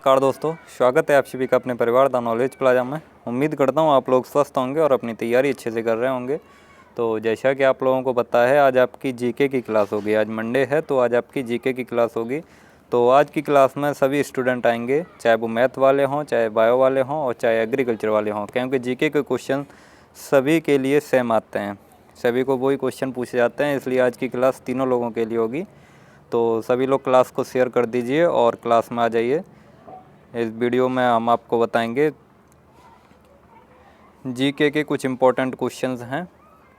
नमस्कार दोस्तों, स्वागत है आप सभी का अपने परिवार द नॉलेज प्लाजा में। उम्मीद करता हूँ आप लोग स्वस्थ होंगे और अपनी तैयारी अच्छे से कर रहे होंगे। तो जैसा कि आप लोगों को पता है, आज आपकी जीके की क्लास होगी। आज मंडे है तो आज आपकी जीके की क्लास होगी। तो आज की क्लास में सभी स्टूडेंट आएंगे, चाहे वो मैथ वाले हों, चाहे बायो वाले हों और चाहे एग्रीकल्चर वाले हों, क्योंकि जीके के क्वेश्चन सभी के लिए सेम आते हैं। सभी को वही क्वेश्चन पूछे जाते हैं, इसलिए आज की क्लास तीनों लोगों के लिए होगी। तो सभी लोग क्लास को शेयर कर दीजिए और क्लास में आ जाइए। इस वीडियो में हम आपको बताएंगे जीके के कुछ इम्पोर्टेंट क्वेश्चंस हैं,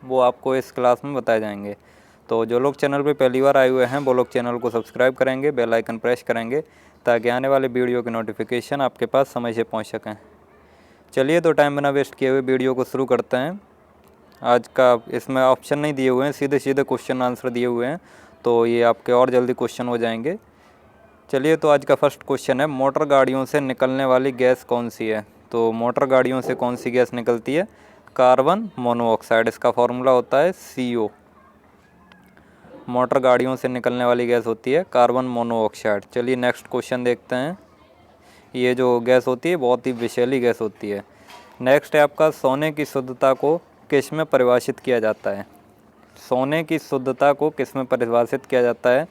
वो आपको इस क्लास में बताए जाएंगे। तो जो लोग चैनल पे पहली बार आए हुए हैं वो लोग चैनल को सब्सक्राइब करेंगे, बेल आइकन प्रेस करेंगे ताकि आने वाले वीडियो की नोटिफिकेशन आपके पास समय से पहुंच सकें। चलिए, तो टाइम बिना वेस्ट किए हुए वीडियो को शुरू करते हैं। आज का इसमें ऑप्शन नहीं दिए हुए हैं, सीधे सीधे क्वेश्चन आंसर दिए हुए हैं, तो ये आपके और जल्दी क्वेश्चन हो जाएंगे। चलिए, तो आज का फर्स्ट क्वेश्चन है, मोटर गाड़ियों से निकलने वाली गैस कौन सी है? तो मोटर गाड़ियों से कौन सी गैस निकलती है? कार्बन मोनोऑक्साइड, इसका फॉर्मूला होता है CO। मोटर गाड़ियों से निकलने वाली गैस होती है कार्बन मोनोऑक्साइड। चलिए नेक्स्ट क्वेश्चन देखते हैं। ये जो गैस होती है बहुत ही विषैली गैस होती है। नेक्स्ट है आपका, सोने की शुद्धता को किस में परिभाषित किया जाता है? सोने की शुद्धता को किस में परिभाषित किया जाता है?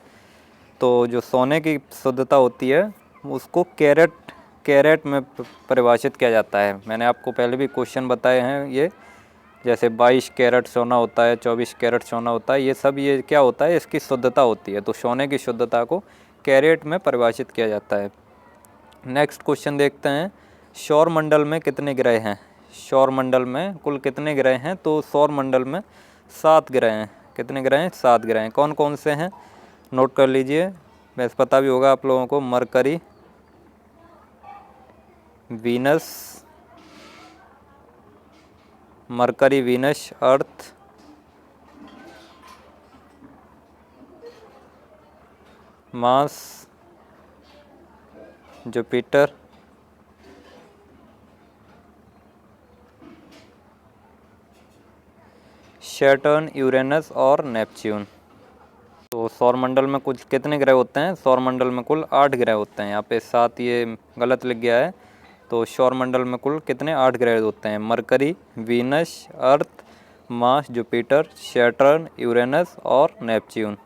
तो जो सोने की शुद्धता होती है उसको कैरेट में परिभाषित किया जाता है। मैंने आपको पहले भी क्वेश्चन बताए हैं, ये जैसे 22 कैरेट सोना होता है, 24 कैरेट सोना होता है, ये सब ये क्या होता है, इसकी शुद्धता होती है। तो सोने की शुद्धता को कैरेट में परिभाषित किया जाता है। नेक्स्ट क्वेश्चन देखते हैं, सौर मंडल में कितने ग्रह हैं? सौर मंडल में कुल कितने ग्रह हैं? तो सौर मंडल में 7 ग्रह हैं। कितने ग्रह हैं? 7 ग्रह हैं। कौन कौन से हैं? नोट कर लीजिए, वैसे पता भी होगा आप लोगों को। मरकरी, वीनस, अर्थ, मार्स, जुपिटर, सैटर्न, यूरेनस और नेपच्यून। तो सौरमंडल में कुल कितने ग्रह होते हैं? सौरमंडल में कुल 8 ग्रह होते हैं। यहाँ पे 7 ये गलत लिख गया है। तो सौरमंडल में कुल कितने? 8 ग्रह होते हैं। मरकरी, वीनस, अर्थ, मार्स, जुपिटर, सैटर्न, यूरेनस और नेपच्यून।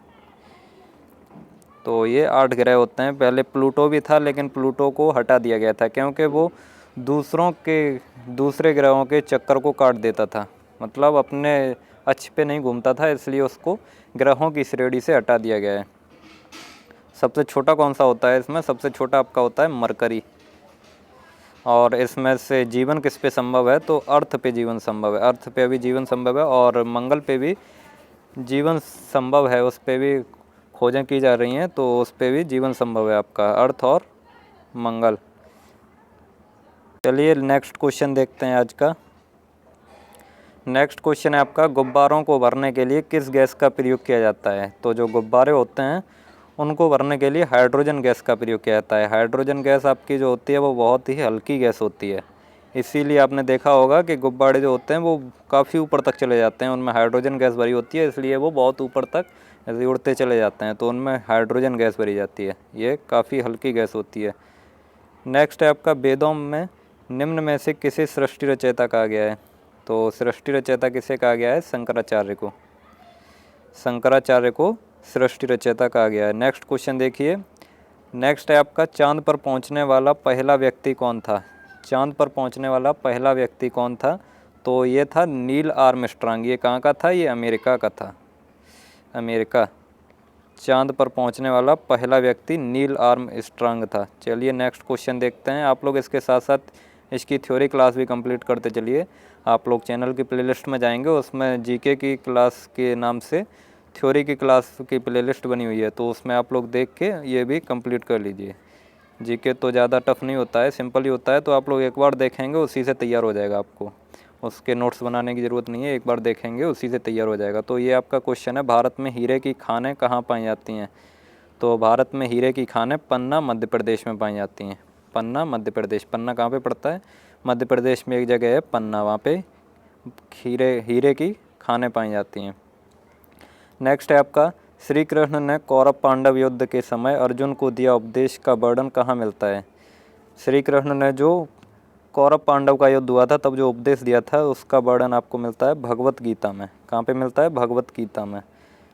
तो ये 8 ग्रह होते हैं। पहले प्लूटो भी था, लेकिन प्लूटो को हटा दिया गया था क्योंकि वो दूसरे ग्रहों के चक्कर को काट देता था, मतलब अपने अक्ष पे नहीं घूमता था, इसलिए उसको ग्रहों की श्रेणी से हटा दिया गया है। सबसे छोटा कौन सा होता है इसमें? सबसे छोटा आपका होता है मरकरी। और इसमें से जीवन किस पे संभव है? तो अर्थ पे जीवन संभव है। अर्थ पे अभी जीवन संभव है और मंगल पे भी जीवन संभव है, उस पे भी खोजें की जा रही हैं, तो उस पे भी जीवन संभव है आपका, अर्थ और मंगल। चलिए नेक्स्ट क्वेश्चन देखते हैं आज का। नेक्स्ट क्वेश्चन है आपका, गुब्बारों को भरने के लिए किस गैस का प्रयोग किया जाता है? तो जो गुब्बारे होते हैं उनको भरने के लिए हाइड्रोजन गैस का प्रयोग किया जाता है। हाइड्रोजन गैस आपकी जो होती है वो बहुत ही हल्की गैस होती है, इसीलिए आपने देखा होगा कि गुब्बारे जो होते हैं वो काफ़ी ऊपर तक चले जाते हैं, उनमें हाइड्रोजन गैस भरी होती है, इसलिए वो बहुत ऊपर तक ऐसे उड़ते चले जाते हैं, तो उनमें हाइड्रोजन गैस भरी जाती है। ये काफ़ी हल्की गैस होती है। नेक्स्ट है आपका, वेदों में निम्न में से किसे सृष्टि रचयिता कहा गया है? तो सृष्टि रचयिता किसे कहा गया है? शंकराचार्य को। शंकराचार्य को सृष्टि रचयिता कहा गया है। नेक्स्ट क्वेश्चन देखिए। नेक्स्ट है आपका, चांद पर पहुंचने वाला पहला व्यक्ति कौन था? चांद पर पहुंचने वाला पहला व्यक्ति कौन था? तो ये था नील आर्मस्ट्रांग। ये कहाँ का था? ये अमेरिका का था, अमेरिका। चांद पर पहुंचने वाला पहला व्यक्ति नील आर्मस्ट्रांग था। चलिए नेक्स्ट क्वेश्चन देखते हैं। आप लोग इसके साथ साथ इसकी थ्योरी क्लास भी कंप्लीट करते चलिए। आप लोग चैनल की प्लेलिस्ट में जाएंगे, उसमें जीके की क्लास के नाम से थ्योरी की क्लास की प्लेलिस्ट बनी हुई है, तो उसमें आप लोग देख के ये भी कंप्लीट कर लीजिए। जीके तो ज़्यादा टफ नहीं होता है, सिंपल ही होता है, तो आप लोग एक बार देखेंगे उसी से तैयार हो जाएगा। आपको उसके नोट्स बनाने की ज़रूरत नहीं है, एक बार देखेंगे उसी से तैयार हो जाएगा। तो ये आपका क्वेश्चन है, भारत में हीरे की खानें कहाँ पाई जाती हैं? तो भारत में हीरे की खानें पन्ना, मध्य प्रदेश में पाई जाती हैं। पन्ना, मध्य प्रदेश। पन्ना कहाँ पे पड़ता है? मध्य प्रदेश में एक जगह है पन्ना, वहाँ पे हीरे की खानें पाई जाती हैं। नेक्स्ट है आपका, श्री कृष्ण ने कौरव पांडव युद्ध के समय अर्जुन को दिया उपदेश का वर्णन कहाँ मिलता है? श्री कृष्ण ने जो कौरव पांडव का युद्ध हुआ था तब जो उपदेश दिया था उसका वर्णन आपको मिलता है भगवत गीता में। कहाँ पे मिलता है? भगवत गीता में।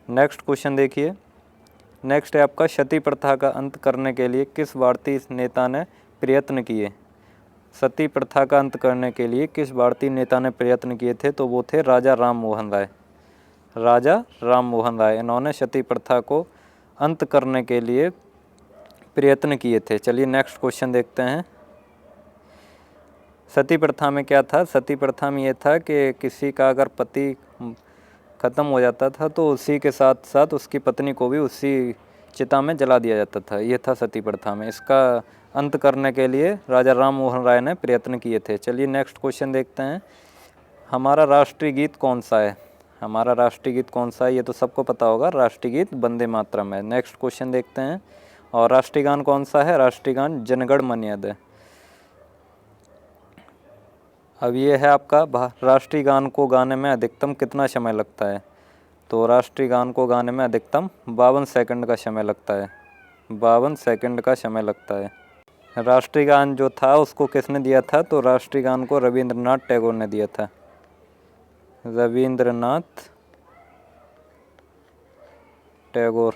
नेक्स्ट क्वेश्चन देखिए। नेक्स्ट है आपका सती प्रथा का अंत करने के लिए किस भारतीय नेता ने प्रयत्न किए? सती प्रथा का अंत करने के लिए किस भारतीय नेता ने प्रयत्न किए थे? तो वो थे राजा राम मोहन राय। राजा राम मोहन राय, इन्होंने सती प्रथा को अंत करने के लिए प्रयत्न किए थे। चलिए नेक्स्ट क्वेश्चन देखते हैं। सती प्रथा में क्या था? सती प्रथा में ये था कि किसी का अगर पति ख़त्म हो जाता था तो उसी के साथ साथ उसकी पत्नी को भी उसी चिता में जला दिया जाता था। ये था सती प्रथा में। इसका अंत करने के लिए राजा राम मोहन राय ने प्रयत्न किए थे। चलिए नेक्स्ट क्वेश्चन देखते हैं। हमारा राष्ट्रीय गीत कौन सा है? हमारा राष्ट्रीय गीत कौन सा है? ये तो सबको पता होगा, राष्ट्रीय गीत वंदे मातरम है। नेक्स्ट क्वेश्चन देखते हैं। और राष्ट्रीय गान कौन सा है? राष्ट्रीय गान जनगण मन है। अब ये है आपका राष्ट्रीय गान को गाने में अधिकतम कितना समय लगता है? तो राष्ट्रीय गान को गाने में अधिकतम 52 सेकंड का समय लगता है। 52 सेकंड का समय लगता है। राष्ट्रीय गान जो था उसको किसने दिया था? तो राष्ट्रीय गान को रविंद्रनाथ टैगोर ने दिया था। रविंद्रनाथ टैगोर।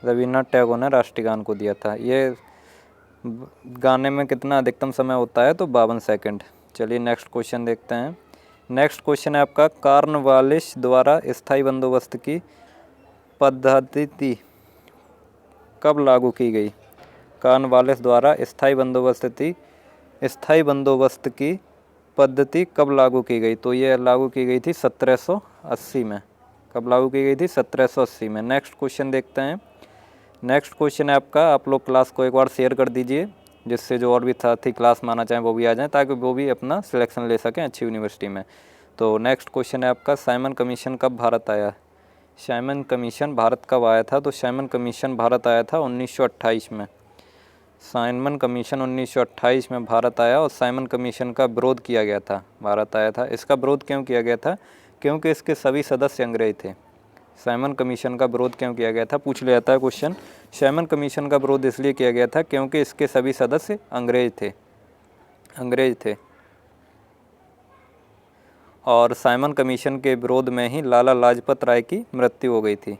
रविन्द्रनाथ टैगोर ने राष्ट्रीय गान को दिया था। ये गाने में कितना अधिकतम समय होता है? तो 52 सेकंड। चलिए नेक्स्ट क्वेश्चन देखते हैं। नेक्स्ट क्वेश्चन है आपका कॉर्नवालिस द्वारा स्थायी बंदोबस्त की पद्धति कब लागू की गई? कॉर्नवालिस द्वारा स्थायी बंदोबस्त की पद्धति कब लागू की गई? तो ये लागू की गई थी 1780 में। कब लागू की गई थी? 1780 में। नेक्स्ट क्वेश्चन देखते हैं। नेक्स्ट क्वेश्चन है आपका, आप लोग क्लास को एक बार शेयर कर दीजिए जिससे जो और भी साथी क्लास में आना चाहें वो भी आ जाएं ताकि वो भी अपना सिलेक्शन ले सकें अच्छी यूनिवर्सिटी में। तो नेक्स्ट क्वेश्चन है आपका साइमन कमीशन कब भारत आया? साइमन कमीशन भारत कब आया था? तो साइमन कमीशन भारत आया था 1928 में। साइमन कमीशन 1928 में भारत आया और साइमन कमीशन का विरोध किया गया था। भारत आया था। इसका विरोध क्यों किया गया था? क्योंकि इसके सभी सदस्य अंग्रेज थे। साइमन कमीशन का विरोध क्यों किया गया था? पूछ लिया जाता है क्वेश्चन। साइमन कमीशन का विरोध इसलिए किया गया था क्योंकि इसके सभी सदस्य अंग्रेज थे। और साइमन कमीशन के विरोध में ही लाला लाजपत राय की मृत्यु हो गई थी।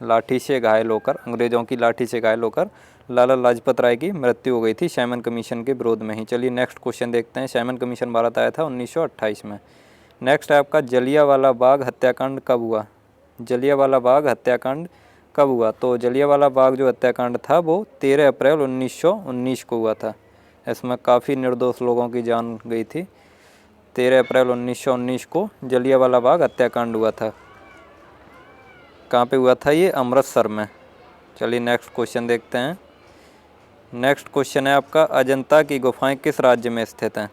लाठी से घायल होकर, अंग्रेज़ों की लाठी से घायल होकर लाला लाजपत राय की मृत्यु हो गई थी साइमन कमीशन के विरोध में ही। चलिए नेक्स्ट क्वेश्चन देखते हैं। साइमन कमीशन भारत आया था 1928 में। नेक्स्ट है आपका जलियांवाला बाग हत्याकांड कब हुआ? जलियांवाला बाग हत्याकांड कब हुआ? तो जलियांवाला बाग जो हत्याकांड था वो 13 अप्रैल 1919 को हुआ था। इसमें काफ़ी निर्दोष लोगों की जान गई थी। 13 अप्रैल 1919 को जलियांवाला बाग हत्याकांड हुआ था। कहाँ पे हुआ था ये? अमृतसर में। चलिए नेक्स्ट क्वेश्चन देखते हैं। नेक्स्ट क्वेश्चन है आपका अजंता की गुफाएं किस राज्य में स्थित हैं?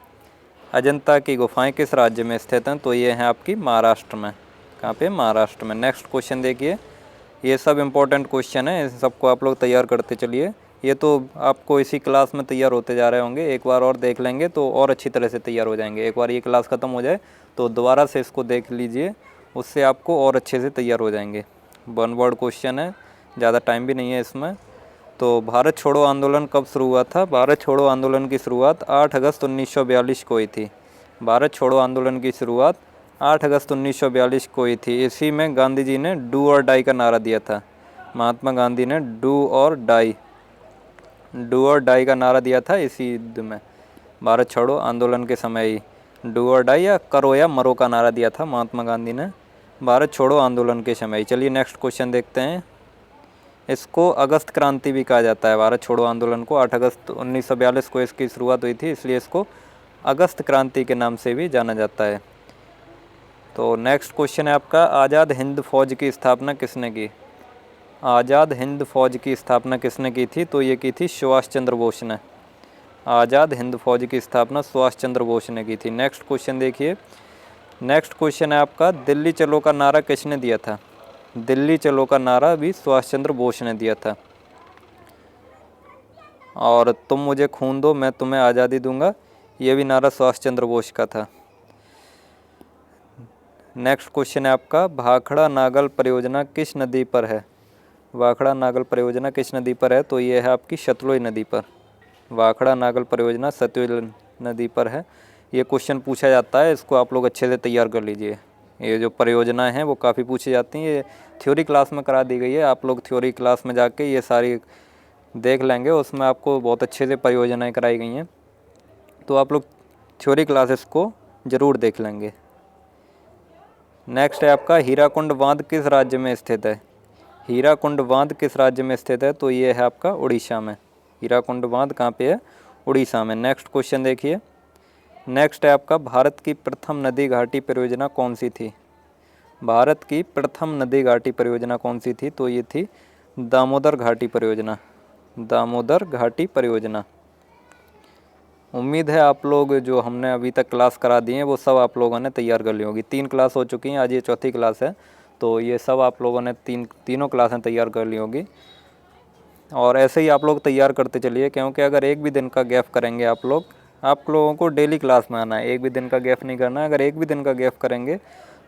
अजंता की गुफाएं किस राज्य में स्थित हैं? तो ये हैं आपकी महाराष्ट्र में। कहाँ पे? महाराष्ट्र में। नेक्स्ट क्वेश्चन देखिए। ये सब इम्पोर्टेंट क्वेश्चन है, इन सबको आप लोग तैयार करते चलिए। ये तो आपको इसी क्लास में तैयार होते जा रहे होंगे, एक बार और देख लेंगे तो और अच्छी तरह से तैयार हो जाएंगे। एक बार ये क्लास ख़त्म हो जाए तो दोबारा से इसको देख लीजिए, उससे आपको और अच्छे से तैयार हो जाएंगे। 1 वर्ड क्वेश्चन है, ज़्यादा टाइम भी नहीं है इसमें। तो भारत छोड़ो आंदोलन कब शुरू हुआ था? भारत छोड़ो आंदोलन की शुरुआत 8 अगस्त 1942 को हुई थी। भारत छोड़ो आंदोलन की शुरुआत 8 अगस्त 1942 को हुई थी। इसी में गांधी जी ने डू और डाई का नारा दिया था। महात्मा गांधी ने डू और डाई का नारा दिया था इसी युद्ध में। भारत छोड़ो आंदोलन के समय ही डू और डाई या करो या मरो का नारा दिया था महात्मा गांधी ने भारत छोड़ो आंदोलन के समय। चलिए नेक्स्ट क्वेश्चन देखते हैं। इसको अगस्त क्रांति भी कहा जाता है। भारत छोड़ो आंदोलन को 8 अगस्त 1942 को इसकी शुरुआत हुई थी, इसलिए इसको अगस्त क्रांति के नाम से भी जाना जाता है। तो नेक्स्ट क्वेश्चन है आपका आज़ाद हिंद फौज की स्थापना किसने की? आज़ाद हिंद फौज की स्थापना किसने की थी? तो ये की थी सुभाष चंद्र बोस ने। आज़ाद हिंद फौज की स्थापना सुभाष चंद्र बोस ने की थी। नेक्स्ट क्वेश्चन देखिए। नेक्स्ट क्वेश्चन है आपका दिल्ली चलो का नारा किसने दिया था? दिल्ली चलो का नारा भी सुभाष चंद्र बोस ने दिया था। और तुम मुझे खून दो मैं तुम्हें आज़ादी दूंगा, ये भी नारा सुभाष चंद्र बोस का था। नेक्स्ट क्वेश्चन है आपका भाखड़ा नागल परियोजना किस नदी पर है? वाखड़ा नागल परियोजना किस नदी पर है? तो ये है आपकी सतलुज नदी पर। वाखड़ा नागल परियोजना सतलुज नदी पर है। ये क्वेश्चन पूछा जाता है, इसको आप लोग अच्छे से तैयार कर लीजिए। ये जो परियोजनाएं हैं वो काफ़ी पूछी जाती हैं। ये थ्योरी क्लास में करा दी गई है, आप लोग थ्योरी क्लास में जाके ये सारी देख लेंगे, उसमें आपको बहुत अच्छे से परियोजनाएं कराई गई हैं, तो आप लोग थ्योरी क्लासेस को ज़रूर देख लेंगे। नेक्स्ट है आपका हीराकुंड बांध किस राज्य में स्थित है? हीराकुंड बांध किस राज्य में स्थित है? तो ये है आपका उड़ीसा में। हीराकुंड बांध कहाँ पे है? उड़ीसा में। नेक्स्ट क्वेश्चन देखिए। नेक्स्ट है आपका भारत की प्रथम नदी घाटी परियोजना कौन सी थी? भारत की प्रथम नदी घाटी परियोजना कौन सी थी? तो ये थी दामोदर घाटी परियोजना। दामोदर घाटी परियोजना। उम्मीद है आप लोग जो हमने अभी तक क्लास करा दी हैं वो सब आप लोगों ने तैयार कर ली होगी। 3 क्लास हो चुकी हैं, आज ये चौथी क्लास है, तो ये सब आप लोगों ने तीनों क्लासें तैयार कर ली होगी। और ऐसे ही आप लोग तैयार करते चलिए, क्योंकि अगर एक भी दिन का गैप करेंगे आप लोगों को डेली क्लास में आना है, एक भी दिन का गैप नहीं करना है। अगर एक भी दिन का गैप करेंगे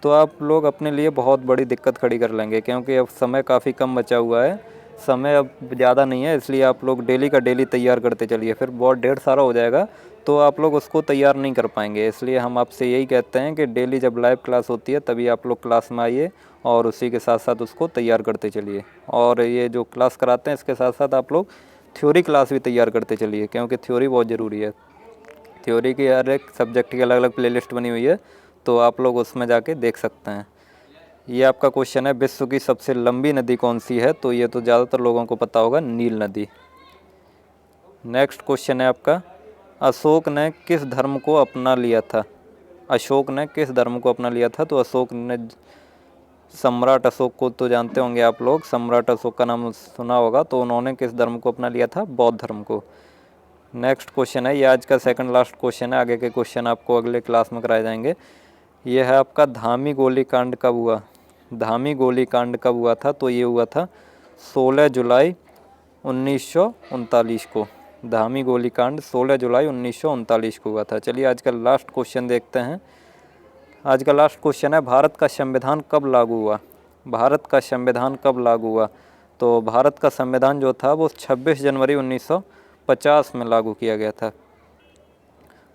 तो आप लोग अपने लिए बहुत बड़ी दिक्कत खड़ी कर लेंगे, क्योंकि अब समय काफ़ी कम बचा हुआ है, समय अब ज़्यादा नहीं है। इसलिए आप लोग डेली का डेली तैयार करते चलिए, फिर बहुत ढेर सारा हो जाएगा तो आप लोग उसको तैयार नहीं कर पाएंगे। इसलिए हम आपसे यही कहते हैं कि डेली जब लाइव क्लास होती है तभी आप लोग क्लास में आइए और उसी के साथ साथ उसको तैयार करते चलिए। और ये जो क्लास कराते हैं इसके साथ साथ आप लोग थ्योरी क्लास भी तैयार करते चलिए, क्योंकि थ्योरी बहुत ज़रूरी है। थ्योरी की हर एक सब्जेक्ट की अलग अलग प्लेलिस्ट बनी हुई है, तो आप लोग उसमें जाके देख सकते हैं। ये आपका क्वेश्चन है, विश्व की सबसे लंबी नदी कौन सी है? तो ये तो ज़्यादातर लोगों को पता होगा, नील नदी। नेक्स्ट क्वेश्चन है आपका, अशोक ने किस धर्म को अपना लिया था? अशोक ने किस धर्म को अपना लिया था? तो अशोक ने, सम्राट अशोक को तो जानते होंगे आप लोग, सम्राट अशोक का नाम सुना होगा, तो उन्होंने किस धर्म को अपना लिया था? बौद्ध धर्म को। नेक्स्ट क्वेश्चन है, ये आज का सेकंड लास्ट क्वेश्चन है, आगे के क्वेश्चन आपको अगले क्लास में कराए जाएंगे। ये है आपका, धामी गोलीकांड कब हुआ? धामी गोलीकांड कब हुआ था? तो ये हुआ था 16 जुलाई 1939 को। धामी गोलीकांड 16 जुलाई 1939 को हुआ था। चलिए आज का लास्ट क्वेश्चन देखते हैं। आज का लास्ट क्वेश्चन है, भारत का संविधान कब लागू हुआ? भारत का संविधान कब लागू हुआ? तो भारत का संविधान जो था वो 26 जनवरी 1950 में लागू किया गया था।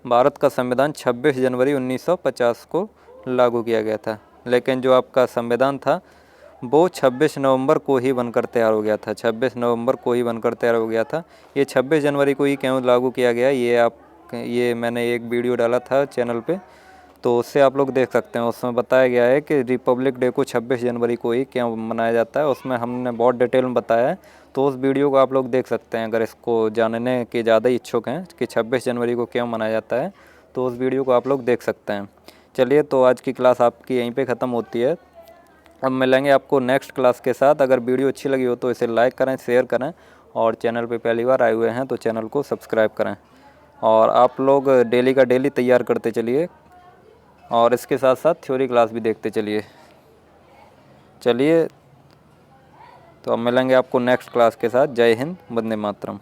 भारत का संविधान 26 जनवरी 1950 को लागू किया गया था, लेकिन जो आपका संविधान था वो 26 नवंबर को ही बनकर तैयार हो गया था। 26 नवंबर को ही बनकर तैयार हो गया था। ये 26 जनवरी को ही क्यों लागू किया गया, ये मैंने एक वीडियो डाला था चैनल पे, तो उससे आप लोग देख सकते हैं। उसमें बताया गया है कि रिपब्लिक डे को 26 जनवरी को ही क्यों मनाया जाता है, उसमें हमने बहुत डिटेल में बताया है। तो उस वीडियो को आप लोग देख सकते हैं, अगर इसको जानने के ज़्यादा इच्छुक हैं कि 26 जनवरी को क्यों मनाया जाता है, तो उस वीडियो को आप लोग देख सकते हैं। चलिए, तो आज की क्लास आपकी यहीं पे ख़त्म होती है। अब मिलेंगे आपको नेक्स्ट क्लास के साथ। अगर वीडियो अच्छी लगी हो तो इसे लाइक करें, शेयर करें, और चैनल पे पहली बार आए हुए हैं तो चैनल को सब्सक्राइब करें। और आप लोग डेली का डेली तैयार करते चलिए, और इसके साथ साथ थ्योरी क्लास भी देखते चलिए। चलिए, तो अब मिलेंगे आपको नेक्स्ट क्लास के साथ। जय हिंद, वंदे मातरम।